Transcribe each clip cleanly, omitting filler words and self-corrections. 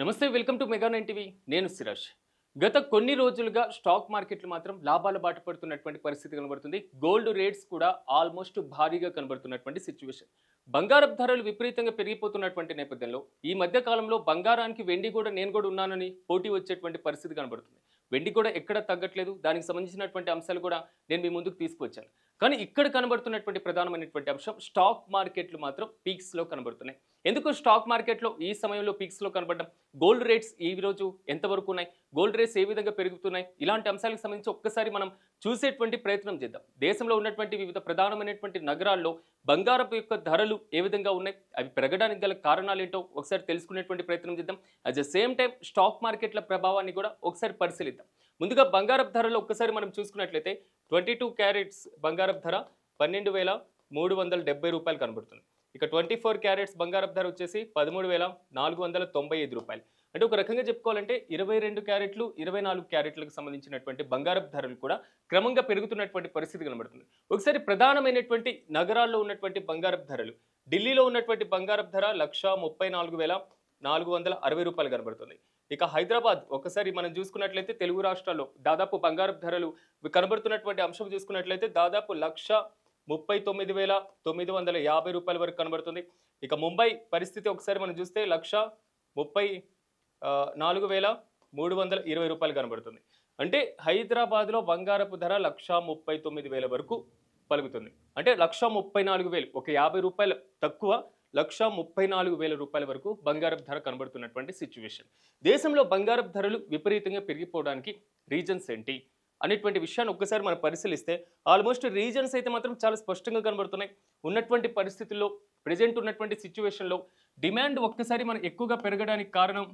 నమస్తే, welcome to mega nine TV. నేను సిరాజ్. గత కొన్ని రోజులుగా స్టాక్ మార్కెట్లు మాత్రం లాభాల బాట పడుతున్నటువంటి పరిస్థితి కనబడుతుంది. గోల్డ్ రేట్స్ కూడా ఆల్మోస్ట్ భారీగా కనబడుతున్నటువంటి సిచ్యువేషన్. బంగారపు ధరలు విపరీతంగా పెరిగిపోతున్నటువంటి నేపథ్యంలో ఈ మధ్య కాలంలో బంగారానికి వెండి కూడా నేను కూడా ఉన్నానని పోటీ వచ్చేటువంటి పరిస్థితి కనబడుతుంది. వెండి కూడా ఎక్కడ తగ్గట్లేదు. దానికి సంబంధించినటువంటి అంశాలు కూడా నేను మీ ముందుకు తీసుకువచ్చాను. కానీ ఇక్కడ కనబడుతున్నటువంటి ప్రధానమైనటువంటి అంశం స్టాక్ మార్కెట్లు మాత్రం పీక్స్లో కనబడుతున్నాయి. ఎందుకు స్టాక్ మార్కెట్లో ఈ సమయంలో పీక్స్లో కనబడడం? గోల్డ్ రేట్స్ ఈ రోజు ఎంతవరకు ఉన్నాయి? గోల్డ్ రేట్స్ ఏ విధంగా పెరుగుతున్నాయి? ఇలాంటి అంశాలకు సంబంధించి ఒక్కసారి మనం చూసేటువంటి ప్రయత్నం చేద్దాం. దేశంలో ఉన్నటువంటి వివిధ ప్రధానమైనటువంటి నగరాల్లో బంగారపు యొక్క ధరలు ఏ విధంగా ఉన్నాయి, అవి పెరగడానికి గల కారణాలు ఏంటో ఒకసారి తెలుసుకునేటువంటి ప్రయత్నం చేద్దాం. At the same time stock మార్కెట్ల ప్రభావాన్ని కూడా ఒకసారి పరిశీలిద్దాం. ముందుగా బంగారపు ధరలు ఒక్కసారి మనం చూసుకున్నట్లయితే 22 క్యారెట్స్ బంగారపు ధర 12,370 రూపాయలు కనబడుతుంది. ఇక 24 క్యారెట్స్ బంగారపు ధర వచ్చేసి 13,495 రూపాయలు. అంటే ఒక రకంగా చెప్పుకోవాలంటే 22 క్యారెట్లు 24 క్యారెట్లకు సంబంధించినటువంటి బంగారపు ధరలు కూడా క్రమంగా పెరుగుతున్నటువంటి పరిస్థితి కనబడుతుంది. ఒకసారి ప్రధానమైనటువంటి నగరాల్లో ఉన్నటువంటి బంగారపు ధరలు, ఢిల్లీలో ఉన్నటువంటి బంగారపు ధర 1,34,460 రూపాయలు కనబడుతుంది. ఇక హైదరాబాద్ ఒకసారి మనం చూసుకున్నట్లయితే తెలుగు రాష్ట్రాల్లో దాదాపు బంగారపు ధరలు కనబడుతున్నటువంటి అంశం చూసుకున్నట్లయితే దాదాపు 1,39,950 రూపాయల వరకు కనబడుతుంది. ఇక ముంబై పరిస్థితి ఒకసారి మనం చూస్తే 1,34,320 రూపాయలు కనబడుతుంది. అంటే హైదరాబాద్లో బంగారపు ధర 1,39,000 వరకు పలుకుతుంది. అంటే 1,34,000, ఒక 50 రూపాయలు తక్కువ 1,34,000 రూపాయల వరకు బంగారపు ధర కనబడుతున్నటువంటి సిచ్యువేషన్. దేశంలో బంగారపు ధరలు విపరీతంగా పెరిగిపోవడానికి రీజన్స్ ఏంటి అనేటువంటి విషయాన్ని ఒక్కసారి మనం పరిశీలిస్తే ఆల్మోస్ట్ రీజన్స్ అయితే మాత్రం చాలా స్పష్టంగా కనబడుతున్నాయి. ఉన్నటువంటి పరిస్థితుల్లో, ప్రజెంట్ ఉన్నటువంటి సిచ్యువేషన్లో డిమాండ్ ఒక్కసారి మనం ఎక్కువగా పెరగడానికి కారణం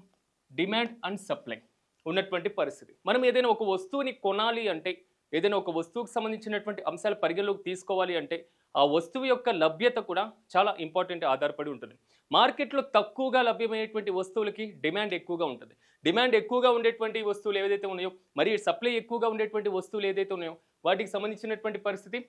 డిమాండ్ అండ్ సప్లై ఉన్నటువంటి పరిస్థితి. మనం ఏదైనా ఒక వస్తువుని కొనాలి అంటే, ఏదైనా ఒక వస్తువుకు సంబంధించినటువంటి అంశాలు పరిగణలోకి తీసుకోవాలి అంటే ఆ వస్తువు యొక్క లభ్యత కూడా చాలా ఇంపార్టెంట్ ఆధారపడి ఉంటుంది. మార్కెట్లో తక్కువగా లభ్యమయ్యేటువంటి వస్తువులకి డిమాండ్ ఎక్కువగా ఉంటుంది. డిమాండ్ ఎక్కువగా ఉండేటువంటి వస్తువులు ఏదైతే ఉన్నాయో, మరి సప్లై ఎక్కువగా ఉండేటువంటి వస్తువులు ఏదైతే ఉన్నాయో వాటికి సంబంధించినటువంటి పరిస్థితి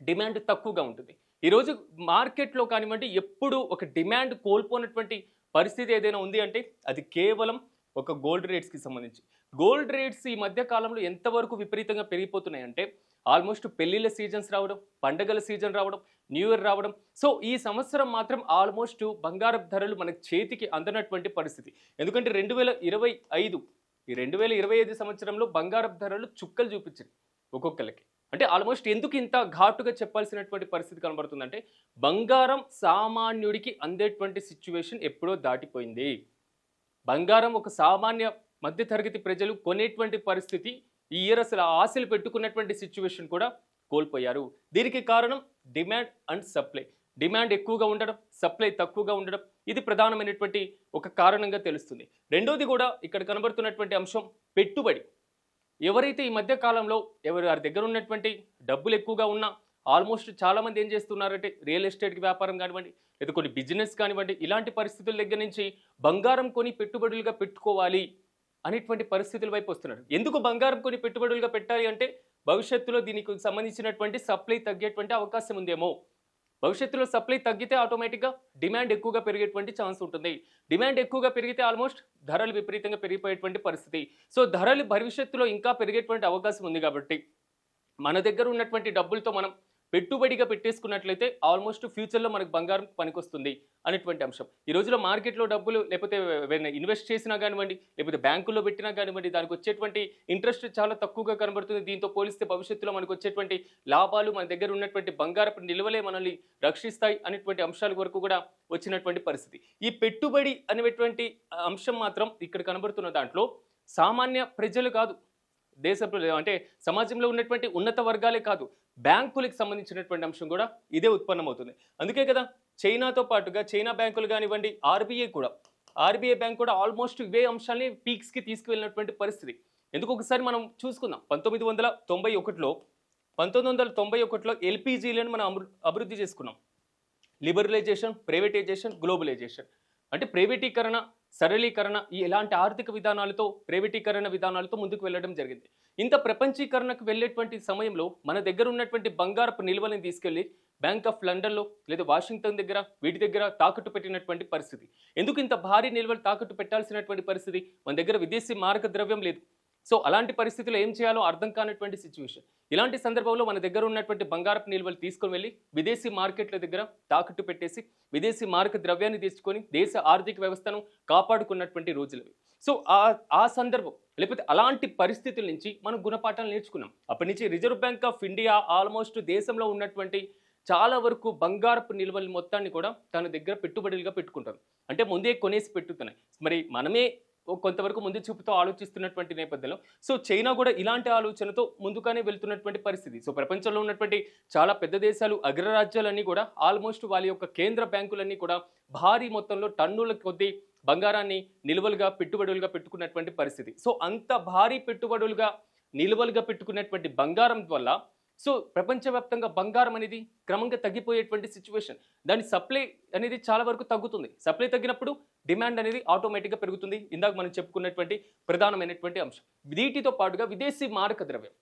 డిమాండ్ తక్కువగా ఉంటుంది. ఈరోజు మార్కెట్లో కానివ్వండి ఎప్పుడు ఒక డిమాండ్ కోల్పోయినటువంటి పరిస్థితి ఏదైనా ఉంది అంటే అది కేవలం ఒక గోల్డ్ రేట్స్కి సంబంధించి. గోల్డ్ రేట్స్ ఈ మధ్య కాలంలో ఎంతవరకు విపరీతంగా పెరిగిపోతున్నాయంటే ఆల్మోస్ట్ పెళ్లిళ్ళ సీజన్స్ రావడం, పండగల సీజన్ రావడం, న్యూ ఇయర్ రావడం. సో ఈ సంవత్సరం మాత్రం ఆల్మోస్ట్ బంగారపు ధరలు మనకు చేతికి అందనటువంటి పరిస్థితి. ఎందుకంటే 2025 ఈ 2025 సంవత్సరంలో బంగారపు ధరలు చుక్కలు చూపించింది ఒక్కొక్కరికి. అంటే ఆల్మోస్ట్ ఎందుకు ఇంత ఘాటుగా చెప్పాల్సినటువంటి పరిస్థితి కనబడుతుందంటే బంగారం సామాన్యుడికి అందేటువంటి సిచ్యువేషన్ ఎప్పుడో దాటిపోయింది. బంగారం ఒక సామాన్య మధ్యతరగతి ప్రజలు కొనేటువంటి పరిస్థితి ఈ ఇయర్ అసలు ఆశలు పెట్టుకున్నటువంటి సిచ్యువేషన్ కూడా కోల్పోయారు. దీనికి కారణం డిమాండ్ అండ్ సప్లై. డిమాండ్ ఎక్కువగా ఉండడం, సప్లై తక్కువగా ఉండడం, ఇది ప్రధానమైనటువంటి ఒక కారణంగా తెలుస్తుంది. రెండోది కూడా ఇక్కడ కనబడుతున్నటువంటి అంశం పెట్టుబడి. ఎవరైతే ఈ మధ్య కాలంలో వారి దగ్గర ఉన్నటువంటి డబ్బులు ఎక్కువగా ఉన్నా ఆల్మోస్ట్ చాలామంది ఏం చేస్తున్నారంటే రియల్ ఎస్టేట్కి వ్యాపారం కానివ్వండి, లేదా కొన్ని బిజినెస్ కానివ్వండి, ఇలాంటి పరిస్థితుల దగ్గర నుంచి బంగారం కొని పెట్టుబడులుగా పెట్టుకోవాలి అనేటువంటి పరిస్థితుల వైపు వస్తున్నారు. ఎందుకు బంగారం కొని పెట్టుబడులుగా పెట్టాలి అంటే భవిష్యత్తులో దీనికి సంబంధించినటువంటి సప్లై తగ్గేటువంటి అవకాశం ఉందేమో. భవిష్యత్తులో సప్లై తగ్గితే ఆటోమేటిక్గా డిమాండ్ ఎక్కువగా పెరిగేటువంటి ఛాన్స్ ఉంటుంది. డిమాండ్ ఎక్కువగా పెరిగితే ఆల్మోస్ట్ ధరలు విపరీతంగా పెరిగిపోయేటువంటి పరిస్థితి. సో ధరలు భవిష్యత్తులో ఇంకా పెరిగేటువంటి అవకాశం ఉంది కాబట్టి మన దగ్గర ఉన్నటువంటి డబ్బులతో మనం పెట్టుబడిగా పెట్టేసుకున్నట్లయితే ఆల్మోస్ట్ ఫ్యూచర్లో మనకు బంగారం పనికొస్తుంది అనేటువంటి అంశం. ఈ రోజులో మార్కెట్లో డబ్బులు లేకపోతే ఇన్వెస్ట్ చేసినా కానివ్వండి, లేకపోతే బ్యాంకుల్లో పెట్టినా కానివ్వండి, దానికి వచ్చేటువంటి ఇంట్రెస్ట్ చాలా తక్కువగా కనబడుతుంది. దీంతో పోలిస్తే భవిష్యత్తులో మనకు వచ్చేటువంటి లాభాలు, మన దగ్గర ఉన్నటువంటి బంగారపు నిల్వలే మనల్ని రక్షిస్తాయి అనేటువంటి అంశాల వరకు కూడా వచ్చినటువంటి పరిస్థితి. ఈ పెట్టుబడి అనేటువంటి అంశం మాత్రం ఇక్కడ కనబడుతున్న దాంట్లో సామాన్య ప్రజలు కాదు, దేశంలో అంటే సమాజంలో ఉన్నటువంటి ఉన్నత వర్గాలే కాదు, బ్యాంకులకు సంబంధించినటువంటి అంశం కూడా ఇదే ఉత్పన్నమవుతుంది. అందుకే కదా చైనాతో పాటుగా చైనా బ్యాంకులు కానివ్వండి, ఆర్బీఐ బ్యాంక్ కూడా ఆల్మోస్ట్ ఇవే అంశాలని పీక్స్కి తీసుకువెళ్ళినటువంటి పరిస్థితి. ఎందుకు ఒకసారి మనం చూసుకుందాం. 1991లో ఎల్పిజీలను మనం అభివృద్ధి చేసుకున్నాం. Liberalisation, privatisation, globalisation. అంటే ప్రైవేటీకరణ, సరళీకరణ, ఈ ఎలాంటి ఆర్థిక విధానాలతో, ప్రైవేటీకరణ విధానాలతో ముందుకు వెళ్ళడం జరిగింది. ఇంత ప్రపంచీకరణకు వెళ్ళేటువంటి సమయంలో మన దగ్గర ఉన్నటువంటి బంగారపు నిల్వలను తీసుకెళ్లి బ్యాంక్ ఆఫ్ లండన్లో లేదా వాషింగ్టన్ దగ్గర వీటి దగ్గర తాకట్టు పెట్టినటువంటి పరిస్థితి. ఎందుకు ఇంత భారీ నిల్వలు తాకట్టు పెట్టాల్సినటువంటి పరిస్థితి? మన దగ్గర విదేశీ మారక ద్రవ్యం లేదు. సో అలాంటి పరిస్థితుల్లో ఏం చేయాలో అర్థం కానటువంటి సిచ్యువేషన్. ఇలాంటి సందర్భంలో మన దగ్గర ఉన్నటువంటి బంగారపు నిల్వలు తీసుకొని వెళ్ళి విదేశీ మార్కెట్ల దగ్గర తాకట్టు పెట్టేసి విదేశీ మారక ద్రవ్యాన్ని తీసుకొని దేశ ఆర్థిక వ్యవస్థను కాపాడుకున్నటువంటి రోజులు. సో ఆ సందర్భం లేకపోతే అలాంటి పరిస్థితుల నుంచి మనం గుణపాఠాలు నేర్చుకున్నాం. అప్పటి నుంచి reserve bank of India almost దేశంలో ఉన్నటువంటి చాలా వరకు బంగారపు నిల్వల మొత్తాన్ని కూడా తన దగ్గర పెట్టుబడులుగా పెట్టుకుంటారు. అంటే ముందే కొనేసి పెట్టుతున్నాయి. మరి మనమే కొంతవరకు ముందు చూపుతో ఆలోచిస్తున్నటువంటి నేపథ్యంలో సో చైనా కూడా ఇలాంటి ఆలోచనతో ముందుగానే వెళ్తున్నటువంటి పరిస్థితి. సో ప్రపంచంలో ఉన్నటువంటి చాలా పెద్ద దేశాలు అగ్రరాజ్యాలన్నీ కూడా ఆల్మోస్ట్ వాళ్ళ యొక్క కేంద్ర బ్యాంకులన్నీ కూడా భారీ మొత్తంలో టన్నుల కొద్దీ బంగారాన్ని నిల్వలుగా పెట్టుబడులుగా పెట్టుకున్నటువంటి పరిస్థితి. సో అంత భారీ పెట్టుబడులుగా నిల్వలుగా పెట్టుకున్నటువంటి బంగారం వల్ల సో ప్రపంచవ్యాప్తంగా బంగారం అనేది క్రమంగా తగ్గిపోయేటువంటి సిచ్యువేషన్. దాని సప్లై అనేది చాలా వరకు తగ్గుతుంది. సప్లై తగ్గినప్పుడు డిమాండ్ అనేది ఆటోమేటిక్గా పెరుగుతుంది. ఇందాక మనం చెప్పుకున్నటువంటి ప్రధానమైనటువంటి అంశం. వీటితో పాటుగా విదేశీ మారక ద్రవ్యం,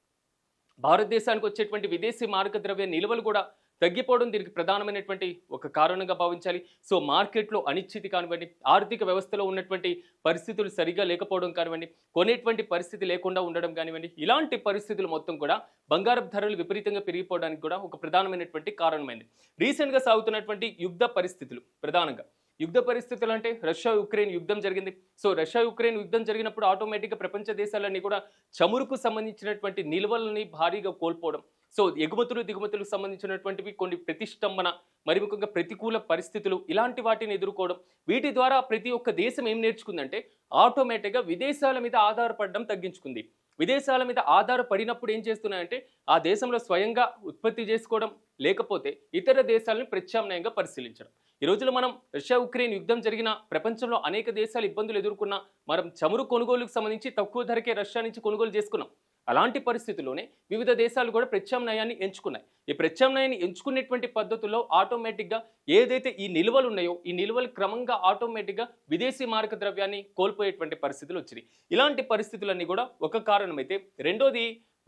భారతదేశానికి వచ్చేటువంటి విదేశీ మారక ద్రవ్య నిల్వలు కూడా తగ్గిపోవడం దీనికి ప్రధానమైనటువంటి ఒక కారణంగా భావించాలి. సో మార్కెట్లో అనిశ్చితి కానివ్వండి, ఆర్థిక వ్యవస్థలో ఉన్నటువంటి పరిస్థితులు సరిగా లేకపోవడం కానివ్వండి, కొనేటువంటి పరిస్థితి లేకుండా ఉండడం కానివ్వండి, ఇలాంటి పరిస్థితులు మొత్తం కూడా బంగారపు ధరలు విపరీతంగా పెరిగిపోవడానికి కూడా ఒక ప్రధానమైనటువంటి కారణమైంది. రీసెంట్గా సాగుతున్నటువంటి యుద్ధ పరిస్థితులు, ప్రధానంగా యుద్ధ పరిస్థితులు అంటే రష్యా యుక్రెయిన్ యుద్ధం జరిగింది. సో రష్యా యుక్రెయిన్ యుద్ధం జరిగినప్పుడు ఆటోమేటిక్గా ప్రపంచ దేశాలన్నీ కూడా చమురుకు సంబంధించినటువంటి నిల్వలని భారీగా కోల్పోవడం, సో ఎగుమతులు దిగుమతులకు సంబంధించినటువంటివి కొన్ని ప్రతిష్టంభన, మరి ముఖ్యంగా ప్రతికూల పరిస్థితులు, ఇలాంటి వాటిని ఎదుర్కోవడం, వీటి ద్వారా ప్రతి ఒక్క దేశం ఏం నేర్చుకుందంటే ఆటోమేటిక్గా విదేశాల మీద ఆధారపడడం తగ్గించుకుంది. విదేశాల మీద ఆధారపడినప్పుడు ఏం చేస్తున్నాయంటే ఆ దేశంలో స్వయంగా ఉత్పత్తి చేసుకోవడం, లేకపోతే ఇతర దేశాలను ప్రత్యామ్నాయంగా పరిశీలించడం. ఈ రోజులో మనం రష్యా ఉక్రెయిన్ యుద్ధం జరిగిన ప్రపంచంలో అనేక దేశాలు ఇబ్బందులు ఎదుర్కొన్నా మనం చమురు కొనుగోలుకు సంబంధించి తక్కువ ధరకే రష్యా నుంచి కొనుగోలు చేసుకున్నాం. అలాంటి పరిస్థితుల్లోనే వివిధ దేశాలు కూడా ప్రత్యామ్నాయాన్ని ఎంచుకున్నాయి. ఈ ప్రత్యామ్నాయాన్ని ఎంచుకునేటువంటి పద్ధతుల్లో ఆటోమేటిక్గా ఏదైతే ఈ నిల్వలు ఉన్నాయో ఈ నిల్వలు క్రమంగా ఆటోమేటిక్గా విదేశీ మారక ద్రవ్యాన్ని కోల్పోయేటువంటి పరిస్థితులు వచ్చినాయి. ఇలాంటి పరిస్థితులన్నీ కూడా ఒక కారణమైతే, రెండోది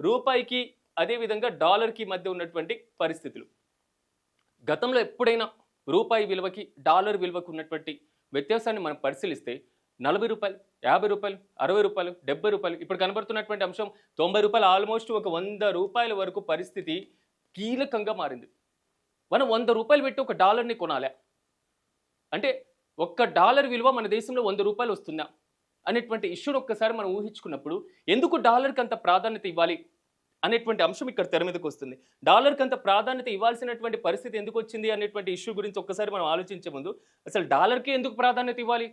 రూపాయికి అదేవిధంగా డాలర్కి మధ్య ఉన్నటువంటి పరిస్థితులు. గతంలో ఎప్పుడైనా రూపాయి విలువకి డాలర్ విలువకు ఉన్నటువంటి వ్యత్యాసాన్ని మనం పరిశీలిస్తే 40 రూపాయలు, 50 రూపాయలు, 60 రూపాయలు, 70 రూపాయలు, ఇప్పుడు కనబడుతున్నటువంటి అంశం 90 రూపాయలు, ఆల్మోస్ట్ ఒక 100 రూపాయల వరకు పరిస్థితి కీలకంగా మారింది. మనం 100 రూపాయలు పెట్టి ఒక డాలర్ని కొనాలి అంటే ఒక్క డాలర్ విలువ మన దేశంలో 100 రూపాయలు వస్తుందా అనేటువంటి ఇష్యూని ఒక్కసారి మనం ఊహించుకున్నప్పుడు ఎందుకు డాలర్కి అంత ప్రాధాన్యత ఇవ్వాలి అనేటువంటి అంశం ఇక్కడ తెర మీదకి వస్తుంది. డాలర్కి అంత ప్రాధాన్యత ఇవ్వాల్సినటువంటి పరిస్థితి ఎందుకు వచ్చింది అనేటువంటి ఇష్యూ గురించి ఒక్కసారి మనం ఆలోచించే ముందు అసలు డాలర్కి ఎందుకు ప్రాధాన్యత ఇవ్వాలి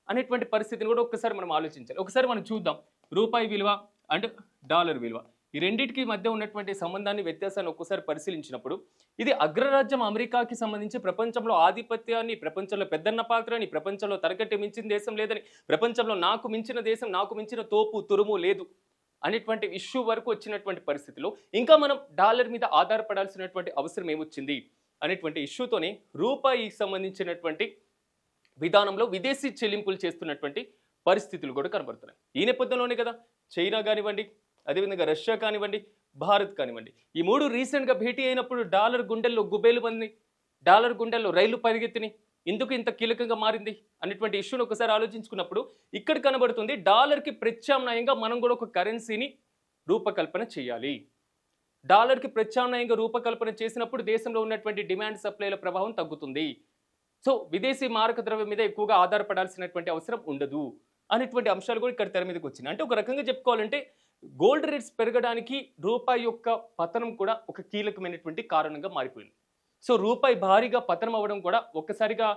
అనేటువంటి పరిస్థితిని కూడా ఒక్కసారి మనం ఆలోచించాలి. ఒకసారి మనం చూద్దాం రూపాయి విలువ అండ్ డాలర్ విలువ, ఈ రెండింటికి మధ్య ఉన్నటువంటి సంబంధాన్ని, వ్యత్యాసాన్ని ఒక్కసారి పరిశీలించినప్పుడు ఇది అగ్రరాజ్యం అమెరికాకి సంబంధించి ప్రపంచంలో ఆధిపత్యాన్ని, ప్రపంచంలో పెద్దన్న పాత్రని, ప్రపంచంలో తరగతి మించిన దేశం లేదని, ప్రపంచంలో నాకు మించిన దేశం, నాకు మించిన తోపు తురుము లేదు అనేటువంటి ఇష్యూ వరకు వచ్చినటువంటి పరిస్థితిలో ఇంకా మనం డాలర్ మీద ఆధారపడాల్సినటువంటి అవసరం ఏమొచ్చింది అనేటువంటి ఇష్యూతోనే రూపాయికి సంబంధించినటువంటి విధానంలో విదేశీ చెల్లింపులు చేస్తున్నటువంటి పరిస్థితులు కూడా కనబడుతున్నాయి. ఈ నేపథ్యంలోనే కదా చైనా కానివ్వండి, అదేవిధంగా రష్యా కానివ్వండి, భారత్ కానివ్వండి, ఈ మూడు రీసెంట్గా భేటీ అయినప్పుడు డాలర్ గుండెల్లో గుబేలు మంది, డాలర్ గుండెల్లో రైళ్లు పరిగెత్తిని, ఎందుకు ఇంత కీలకంగా మారింది అనేటువంటి ఇష్యూని ఒకసారి ఆలోచించుకున్నప్పుడు ఇక్కడ కనబడుతుంది డాలర్కి ప్రత్యామ్నాయంగా మనం కూడా ఒక కరెన్సీని రూపకల్పన చేయాలి. డాలర్కి ప్రత్యామ్నాయంగా రూపకల్పన చేసినప్పుడు దేశంలో ఉన్నటువంటి డిమాండ్ సప్లైల ప్రభావం తగ్గుతుంది. సో విదేశీ మారక ద్రవ్యం మీద ఎక్కువగా ఆధారపడాల్సినటువంటి అవసరం ఉండదు అనేటువంటి అంశాలు కూడా ఇక్కడ తెర మీదకి వచ్చినాయి. అంటే ఒక రకంగా చెప్పుకోవాలంటే గోల్డ్ రేట్స్ పెరగడానికి రూపాయి యొక్క పతనం కూడా ఒక కీలకమైనటువంటి కారణంగా మారిపోయింది. సో రూపాయి భారీగా పతనం అవ్వడం కూడా ఒక్కసారిగా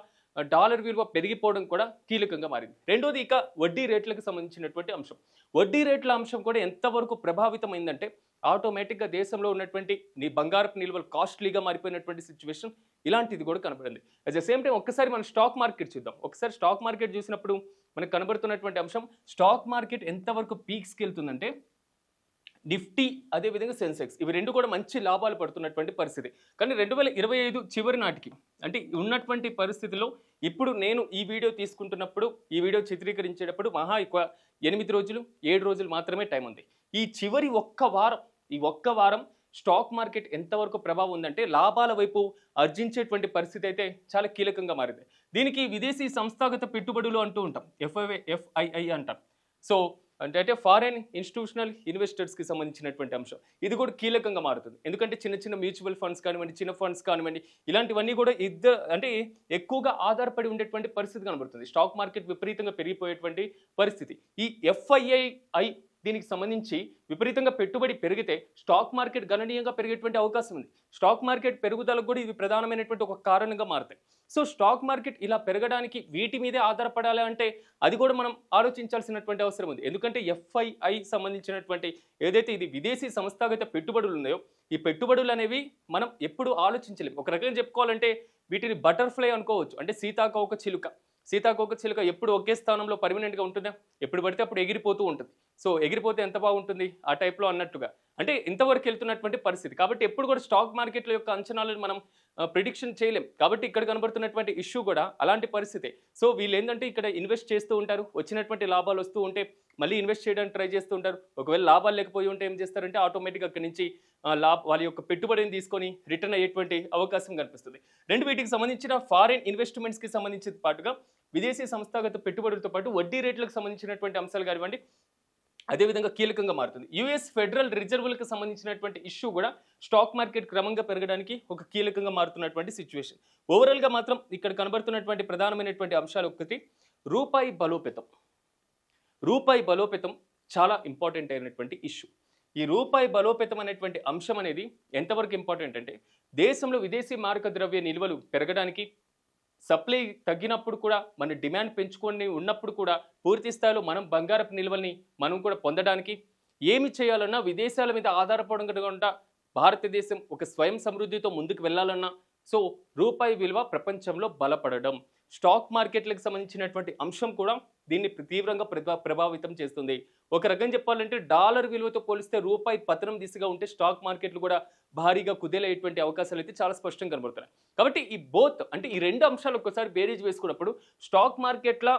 డాలర్ విలువ పెరిగిపోవడం కూడా కీలకంగా మారింది. రెండోది ఇక వడ్డీ రేట్లకు సంబంధించినటువంటి అంశం. వడ్డీ రేట్ల అంశం కూడా ఎంతవరకు ప్రభావితమైందంటే ఆటోమేటిక్గా దేశంలో ఉన్నటువంటి బంగారపు నిల్వలు కాస్ట్లీగా మారిపోయినటువంటి సిచ్యువేషన్ ఇలాంటిది కూడా కనబడింది. అట్ ద సేమ్ టైం ఒక్కసారి మనం స్టాక్ మార్కెట్ చూద్దాం. ఒకసారి స్టాక్ మార్కెట్ చూసినప్పుడు మనకు కనబడుతున్నటువంటి అంశం స్టాక్ మార్కెట్ ఎంతవరకు పీక్స్కి వెళ్తుందంటే నిఫ్టీ అదేవిధంగా సెన్సెక్స్ ఇవి రెండు కూడా మంచి లాభాలు పడుతున్నటువంటి పరిస్థితి. కానీ 2025 చివరి నాటికి అంటే ఉన్నటువంటి పరిస్థితిలో ఇప్పుడు నేను ఈ వీడియో తీసుకుంటున్నప్పుడు, ఈ వీడియో చిత్రీకరించేటప్పుడు మహా ఎక్కువ 8 రోజులు 7 రోజులు మాత్రమే టైం ఉంది. ఈ చివరి ఒక్క వారం స్టాక్ మార్కెట్ ఎంతవరకు ప్రభావం ఉందంటే లాభాల వైపు ఆర్జించేటువంటి పరిస్థితి అయితే చాలా కీలకంగా మారింది. దీనికి విదేశీ సంస్థాగత పెట్టుబడులు అంటూ ఉంటాం, ఎఫ్ఐఐ అంటాం. సో అంటే ఫారెన్ ఇన్స్టిట్యూషనల్ ఇన్వెస్టర్స్కి సంబంధించినటువంటి అంశం ఇది కూడా కీలకంగా మారుతుంది. ఎందుకంటే చిన్న చిన్న మ్యూచువల్ ఫండ్స్ కానివ్వండి, చిన్న ఫండ్స్ కానివ్వండి, ఇలాంటివన్నీ కూడా అంటే ఎక్కువగా ఆధారపడి ఉండేటువంటి పరిస్థితి కనబడుతుంది. స్టాక్ మార్కెట్ విపరీతంగా పెరిగిపోయేటువంటి పరిస్థితి. ఈ ఎఫ్ఐఐ దీనికి సంబంధించి విపరీతంగా పెట్టుబడి పెరిగితే స్టాక్ మార్కెట్ గణనీయంగా పెరిగేటువంటి అవకాశం ఉంది. స్టాక్ మార్కెట్ పెరుగుదలకు కూడా ఇది ప్రధానమైనటువంటి ఒక కారణంగా మారుతాయి. సో స్టాక్ మార్కెట్ ఇలా పెరగడానికి వీటి మీదే ఆధారపడాలి అంటే అది కూడా మనం ఆలోచించాల్సినటువంటి అవసరం ఉంది. ఎందుకంటే ఎఫ్ఐఐ సంబంధించినటువంటి ఏదైతే ఇది విదేశీ సంస్థాగత పెట్టుబడులు ఉన్నాయో ఈ పెట్టుబడులు అనేవి మనం ఎప్పుడు ఆలోచించలేము. ఒక రకంగా చెప్పుకోవాలంటే వీటిని బటర్ఫ్లై అనుకోవచ్చు, అంటే సీతాకోక చిలుక. సీతాకోక చిలుక ఎప్పుడు ఒకే స్థానంలో పర్మనెంట్గా ఉంటుందా? ఎప్పుడు పడితే అప్పుడు ఎగిరిపోతూ ఉంటుంది. సో ఎగిరిపోతే ఎంత బాగుంటుంది ఆ టైప్లో అన్నట్టుగా, అంటే ఇంతవరకు వెళ్తున్నటువంటి పరిస్థితి. కాబట్టి ఎప్పుడు కూడా స్టాక్ మార్కెట్ల యొక్క అంచనాలను మనం ప్రిడిక్షన్ చేయలేం. కాబట్టి ఇక్కడ కనబడుతున్నటువంటి ఇష్యూ కూడా అలాంటి పరిస్థితి. సో వీళ్ళు ఏంటంటే ఇక్కడ ఇన్వెస్ట్ చేస్తూ ఉంటారు, వచ్చినటువంటి లాభాలు వస్తూ ఉంటే మళ్ళీ ఇన్వెస్ట్ చేయడానికి ట్రై చేస్తూ ఉంటారు. ఒకవేళ లాభాలు లేకపోయి ఉంటే ఏం చేస్తారంటే ఆటోమేటిక్గా అక్కడి నుంచి వాళ్ళ యొక్క పెట్టుబడిని తీసుకొని రిటర్న్ అయ్యేటువంటి అవకాశం కనిపిస్తుంది. వీటికి సంబంధించిన ఫారిన్ ఇన్వెస్ట్మెంట్స్కి సంబంధించిన పాటుగా విదేశీ సంస్థాగత పెట్టుబడులతో పాటు వడ్డీ రేట్లకు సంబంధించినటువంటి అంశాలు కానివ్వండి అదేవిధంగా కీలకంగా మారుతుంది. యుఎస్ ఫెడరల్ రిజర్వులకు సంబంధించినటువంటి ఇష్యూ కూడా స్టాక్ మార్కెట్ క్రమంగా పెరగడానికి ఒక కీలకంగా మారుతున్నటువంటి సిచ్యువేషన్. ఓవరాల్గా మాత్రం ఇక్కడ కనబడుతున్నటువంటి ప్రధానమైనటువంటి అంశాలు ఒకటి రూపాయి బలోపేతం. రూపాయి బలోపేతం చాలా ఇంపార్టెంట్ అయినటువంటి ఇష్యూ. ఈ రూపాయి బలోపేతం అనేటువంటి అంశం అనేది ఎంతవరకు ఇంపార్టెంట్ అంటే దేశంలో విదేశీ మారక ద్రవ్య నిల్వలు పెరగడానికి, సప్లై తగ్గినప్పుడు కూడా మన డిమాండ్ పెంచుకొని ఉన్నప్పుడు కూడా పూర్తి స్థాయిలో మనం బంగారపు నిల్వల్ని మనం కూడా పొందడానికి ఏమి చేయాలన్నా విదేశాల మీద ఆధారపడకుండా భారతదేశం ఒక స్వయం సమృద్ధితో ముందుకు వెళ్ళాలన్నా సో రూపాయి విలువ ప్రపంచంలో బలపడడం, స్టాక్ మార్కెట్లకు సంబంధించినటువంటి అంశం కూడా దీన్ని తీవ్రంగా ప్రభావితం చేస్తుంది. ఒక రకం చెప్పాలంటే డాలర్ విలువతో పోలిస్తే రూపాయి పతనం దిశగా ఉంటే స్టాక్ మార్కెట్లు కూడా భారీగా కుదేలయ్యేటువంటి అవకాశాలు అయితే చాలా స్పష్టంగా కనబడుతున్నాయి. కాబట్టి ఈ బోత్ అంటే ఈ రెండు అంశాలు ఒక్కసారి బేరీజ్ వేసుకున్నప్పుడు స్టాక్ మార్కెట్ల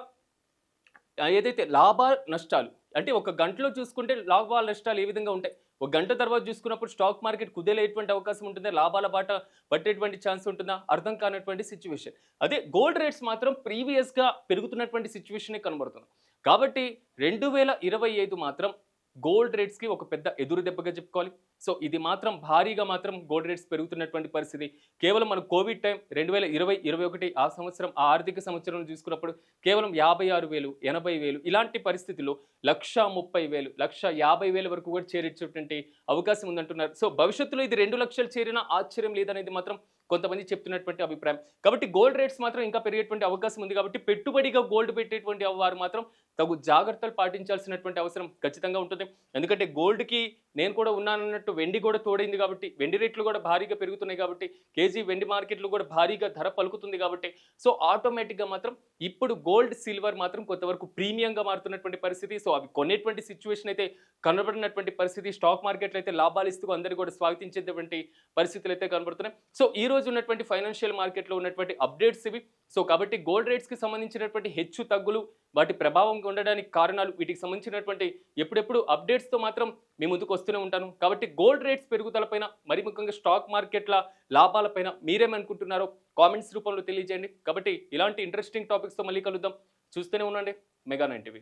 ఏదైతే లాభ నష్టాలు అంటే ఒక గంటలో చూసుకుంటే లాభాల నష్టాలు ఏ విధంగా ఉంటాయి, ఒక గంట తర్వాత చూసుకున్నప్పుడు స్టాక్ మార్కెట్ కుదేలేటువంటి అవకాశం ఉంటుందా, లాభాల బాట పట్టేటువంటి ఛాన్స్ ఉంటుందా, అర్థం కానటువంటి సిచ్యువేషన్. అదే గోల్డ్ రేట్స్ మాత్రం ప్రీవియస్గా పెరుగుతున్నటువంటి సిచ్యువేషనే కనబడుతుంది. కాబట్టి 2025 మాత్రం గోల్డ్ రేట్స్కి ఒక పెద్ద ఎదురు దెబ్బగా చెప్పుకోవాలి. సో ఇది మాత్రం భారీగా మాత్రం గోల్డ్ రేట్స్ పెరుగుతున్నటువంటి పరిస్థితి. కేవలం మన కోవిడ్ టైం 2020-21 ఆ సంవత్సరం ఆ ఆర్థిక సంవత్సరం చూసుకున్నప్పుడు కేవలం 56,000, 80,000 ఇలాంటి పరిస్థితుల్లో 1,30,000, 1,50,000 వరకు కూడా చేరేటువంటి అవకాశం ఉందంటున్నారు. సో భవిష్యత్తులో ఇది 2 లక్షలు చేరినా ఆశ్చర్యం లేదనేది మాత్రం కొంతమంది చెప్తున్నటువంటి అభిప్రాయం. కాబట్టి గోల్డ్ రేట్స్ మాత్రం ఇంకా పెరిగేటువంటి అవకాశం ఉంది. కాబట్టి పెట్టుబడిగా గోల్డ్ పెట్టేటువంటి వారు మాత్రం తగు జాగ్రత్తలు పాటించాల్సినటువంటి అవసరం ఖచ్చితంగా ఉంటుంది. ఎందుకంటే గోల్డ్కి నేను కూడా ఉన్నానన్నట్టు వెండి కూడా తోడైంది కాబట్టి వెండి రేట్లు కూడా భారీగా పెరుగుతున్నాయి కాబట్టి కేజీ వెండి మార్కెట్లు కూడా భారీగా ధర పలుకుతుంది కాబట్టి సో ఆటోమేటిక్గా మాత్రం ఇప్పుడు గోల్డ్ సిల్వర్ మాత్రం కొంతవరకు ప్రీమియంగా మారుతున్నటువంటి పరిస్థితి. సో అవి కొనేటువంటి సిచ్యువేషన్ అయితే కనబడినటువంటి పరిస్థితి. స్టాక్ మార్కెట్లు అయితే లాభాలు ఇస్తూ అందరూ కూడా స్వాగతించేటువంటి పరిస్థితులు అయితే కనబడుతున్నాయి. సో ఈ రోజు ఉన్నటువంటి ఫైనాన్షియల్ మార్కెట్లో ఉన్నటువంటి అప్డేట్స్ ఇవి. సో కాబట్టి గోల్డ్ రేట్స్కి సంబంధించినటువంటి హెచ్చు తగ్గులు వాటి ప్రభావం ఉండడానికి కారణాలు వీటికి సంబంధించినటువంటి ఎప్పుడెప్పుడు అప్డేట్స్తో మాత్రం మీ ముందుకు వస్తూనే ఉంటాను. కాబట్టి గోల్డ్ రేట్స్ పెరుగుదలపైన మరి ముఖ్యంగా స్టాక్ మార్కెట్ల లాభాలపైన మీరేమనుకుంటున్నారో కామెంట్స్ రూపంలో తెలియజేయండి. కాబట్టి ఇలాంటి ఇంట్రెస్టింగ్ టాపిక్స్తో మళ్ళీ కలుద్దాం. చూస్తూనే ఉండండి మెగా 9 టీవీ.